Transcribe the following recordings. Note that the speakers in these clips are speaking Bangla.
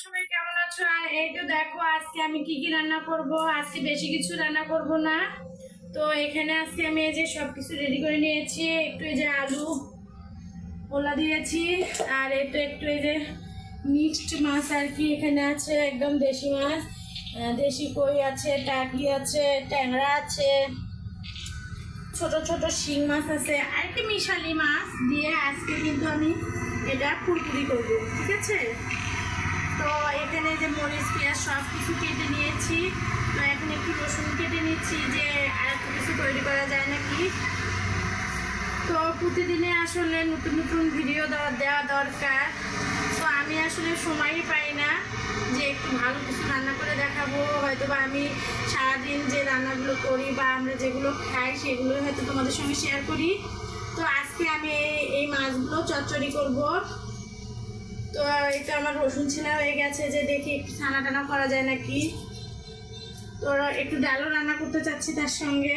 সবাই কেমন আছো? আর এই তো দেখো আজকে আমি কি কি রান্না করব। আজকে বেশি কিছু রান্না করব না। তো এখানে আজকে আমি এই যে সবকিছু রেডি করে নিয়েছি। একটু এই যে আলু ওলা দিয়েছি, আর একটু এই যে মিক্সড মাছ আর কি এখানে আছে, একদম দেশি মাছ। দেশি কই আছে, টাকি আছে, ট্যাংরা আছে, ছোট ছোট শিং মাছ আছে, আর কি মিশালি মাছ দিয়ে আজকে কিন্তু আমি এটা ফুলপুরি করবো, ঠিক আছে? তো এখানে যে মরিচ পেঁয়াজ সব কিছু কেটে নিয়েছি। তো এখন একটু রসুন কেটে নিচ্ছি যে আর একটু কিছু তৈরি করা যায় নাকি। তো প্রতিদিনে আসলে নতুন নতুন ভিডিও দেওয়া দরকার। তো আমি আসলে সময়ই পাই না যে একটু ভালো কিছু রান্না করে দেখাবো। হয়তো বা আমি সারাদিন যে রান্নাগুলো করি বা আমরা যেগুলো খাই সেগুলো হয়তো তোমাদের সঙ্গে শেয়ার করি। তো আজকে আমি এই মাছগুলো চচ্চড়ি করব। তো এটা আমার রসুন ছিলা হয়ে গেছে, যে দেখি একটু ছানা টানা করা যায় নাকি। তো একটু ডালও রান্না করতে চাচ্ছি তার সঙ্গে।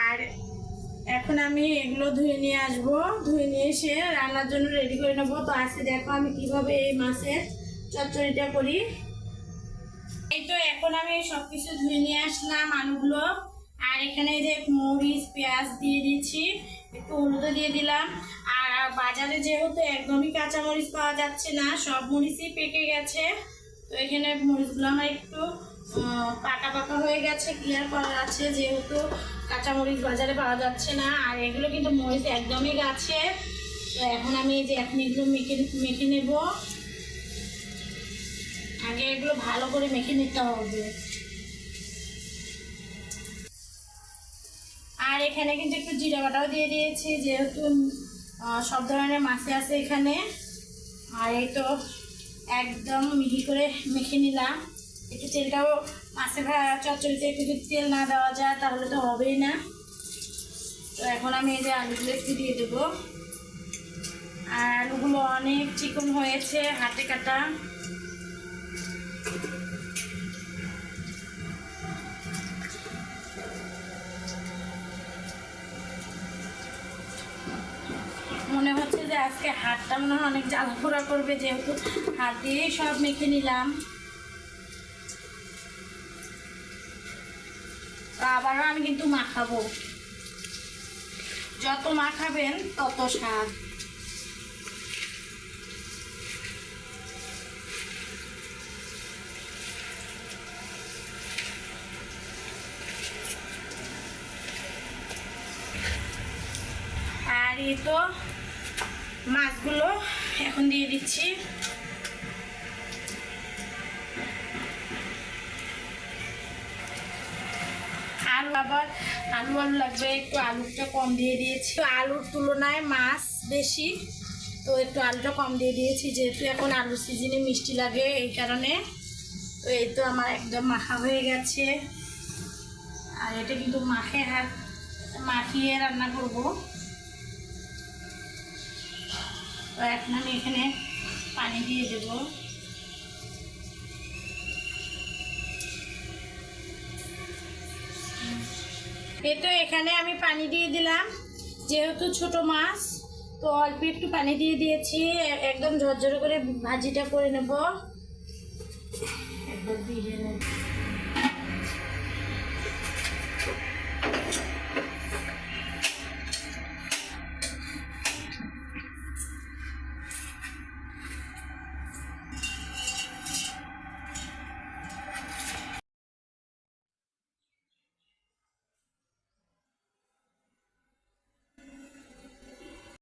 আর এখন আমি এগুলো ধুয়ে নিয়ে আসবো, ধুয়ে নিয়ে এসে রান্নার জন্য রেডি করে নেবো। তো আজকে দেখো আমি কিভাবে এই মাছের চচ্চড়িটা করি। এই তো এখন আমি সব কিছু ধুয়ে নিয়ে আসলাম আলুগুলো। আর এখানে যে মরিচ পেঁয়াজ দিয়ে দিচ্ছি, একটু হলুদ দিয়ে দিলাম। আর বাজারে যেহেতু একদমই কাঁচা মরিচ পাওয়া যাচ্ছে না, সব মরিচই পেকে গেছে। তো এখানে মরিচগুলো আমার একটু পাকা পাকা হয়ে গেছে, ক্লিয়ার করা আছে, যেহেতু কাঁচা মরিচ বাজারে পাওয়া যাচ্ছে না। আর এগুলো কিন্তু মরিচ একদমই গাছে। তো এখন আমি এই যে এখন এগুলো মেখে নেব। আগে এগুলো ভালো করে মেখে নিতে হবে। আর এখানে কিন্তু একটু জিরা বাটাও দিয়ে দিয়েছি, যেহেতু সব ধরনের মাছে আছে এখানে। আর এই তো একদম মিহি করে মেখে নিলাম। একটু তেলটাও মাছের চচ্চড়িতে একটু যদি তেল না দেওয়া যায় তাহলে তো হবেই না। তো এখন আমি এই যে আলুগুলো একটু দিয়ে দেবো। আর আলুগুলো অনেক চিকন হয়েছে, হাতে কাটা। মনে হচ্ছে যে আজকে হাতটা মনে হয় অনেক জ্বালা পোড়া করবে, যেহেতু হাত দিয়েই সব মেখে নিলাম। আবারও আমি কিন্তু মাখাবো, যত মাখাবেন তত স্বাদ। আর এই তো মাছগুলো এখন দিয়ে দিচ্ছি। আলু আবার আলু লাগবে, একটু আলুটা কম দিয়ে দিয়েছি। আলুর তুলনায় মাছ বেশি, তো একটু আলুটা কম দিয়ে দিয়েছি, যেহেতু এখন আলুর সিজনে মিষ্টি লাগে এই কারণে। তো এই তো আমার একদম মাখা হয়ে গেছে। আর এটা কিন্তু মাখিয়ে রান্না করব। তো এখন আমি এখানে পানি দিয়ে দেব। এই তো এখানে আমি পানি দিয়ে দিলাম, যেহেতু ছোট মাছ তো অল্প একটু পানি দিয়ে দিয়েছি। একদম ঝরঝরে করে ভাজিটা করে নেব। একবার দিয়ে নেব।